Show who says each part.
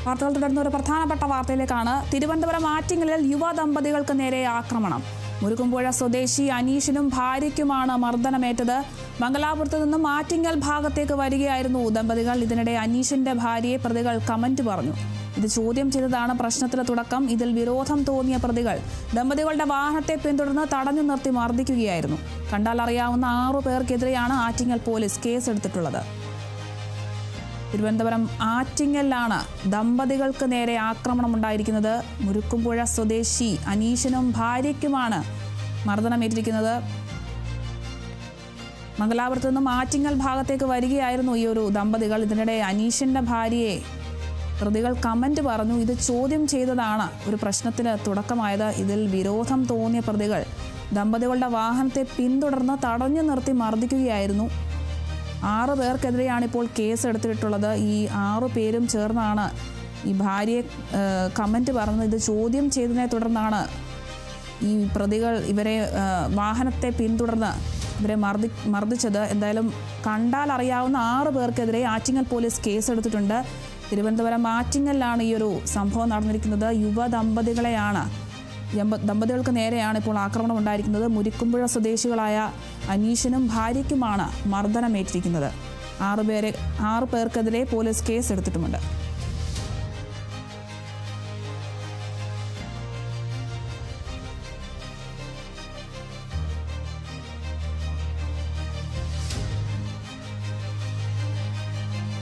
Speaker 1: വാർത്തകൾ തുടർന്ന് ഒരു പ്രധാനപ്പെട്ട വാർത്തയിലേക്കാണ്. തിരുവനന്തപുരം ആറ്റിങ്ങലിൽ യുവ ദമ്പതികൾക്ക് നേരെ ആക്രമണം. മുരുക്കുംപുഴ സ്വദേശി അനീഷിനും ഭാര്യയ്ക്കുമാണ് മർദ്ദനമേറ്റത്. മംഗലാപുരത്ത് നിന്നും ആറ്റിങ്ങൽ ഭാഗത്തേക്ക് വരികയായിരുന്നു ദമ്പതികൾ. ഇതിനിടെ അനീഷിന്റെ ഭാര്യയെ പ്രതികൾ കമന്റ് പറഞ്ഞു. ഇത് ചോദ്യം ചെയ്തതാണ് പ്രശ്നത്തിന് തുടക്കം. ഇതിൽ വിരോധം തോന്നിയ പ്രതികൾ ദമ്പതികളുടെ വാഹനത്തെ പിന്തുടർന്ന് തടഞ്ഞു നിർത്തി മർദ്ദിക്കുകയായിരുന്നു. കണ്ടാൽ അറിയാവുന്ന 6 പേർക്കെതിരെയാണ് ആറ്റിങ്ങൽ പോലീസ് കേസെടുത്തിട്ടുള്ളത്. തിരുവനന്തപുരം ആറ്റിങ്ങലിലാണ് ദമ്പതികൾക്ക് നേരെ ആക്രമണമുണ്ടായിരിക്കുന്നത്. മുരുക്കുംപുഴ സ്വദേശി അനീഷിനും ഭാര്യയ്ക്കുമാണ് മർദ്ദനമേറ്റിരിക്കുന്നത്. മംഗലാപുരത്ത് നിന്നും ആറ്റിങ്ങൽ ഭാഗത്തേക്ക് വരികയായിരുന്നു ഈ ഒരു ദമ്പതികൾ. ഇതിനിടെ അനീഷിന്റെ ഭാര്യയെ പ്രതികൾ കമന്റ് പറഞ്ഞു. ഇത് ചോദ്യം ചെയ്തതാണ് ഒരു പ്രശ്നത്തിന് തുടക്കമായത്. ഇതിൽ വിരോധം തോന്നിയ പ്രതികൾ ദമ്പതികളുടെ വാഹനത്തെ പിന്തുടർന്ന് തടഞ്ഞു നിർത്തി മർദ്ദിക്കുകയായിരുന്നു. 6 പേർക്കെതിരെയാണ് ഇപ്പോൾ കേസെടുത്തിട്ടുള്ളത്. ഈ 6 പേരും ചേർന്നാണ് ഈ ഭാര്യയെ കമന്റ് പറഞ്ഞത്. ഇത് ചോദ്യം ചെയ്തതിനെ തുടർന്നാണ് ഈ പ്രതികൾ ഇവരെ വാഹനത്തെ പിന്തുടർന്ന് ഇവരെ മർദ്ദിച്ചത്. എന്തായാലും കണ്ടാൽ അറിയാവുന്ന 6 പേർക്കെതിരെ ആറ്റിങ്ങൽ പോലീസ് കേസെടുത്തിട്ടുണ്ട്. തിരുവനന്തപുരം ആറ്റിങ്ങലിലാണ് ഈ ഒരു സംഭവം നടന്നിരിക്കുന്നത്. യുവ ദമ്പതികൾക്ക് നേരെയാണ് ഇപ്പോൾ ആക്രമണം ഉണ്ടായിരിക്കുന്നത്. മുരുക്കുംപുഴ സ്വദേശികളായ അനീഷിനും ഭാര്യയ്ക്കുമാണ് മർദ്ദനമേറ്റിരിക്കുന്നത്. 6 പേർക്കെതിരെ പോലീസ് കേസെടുത്തിട്ടുമുണ്ട്.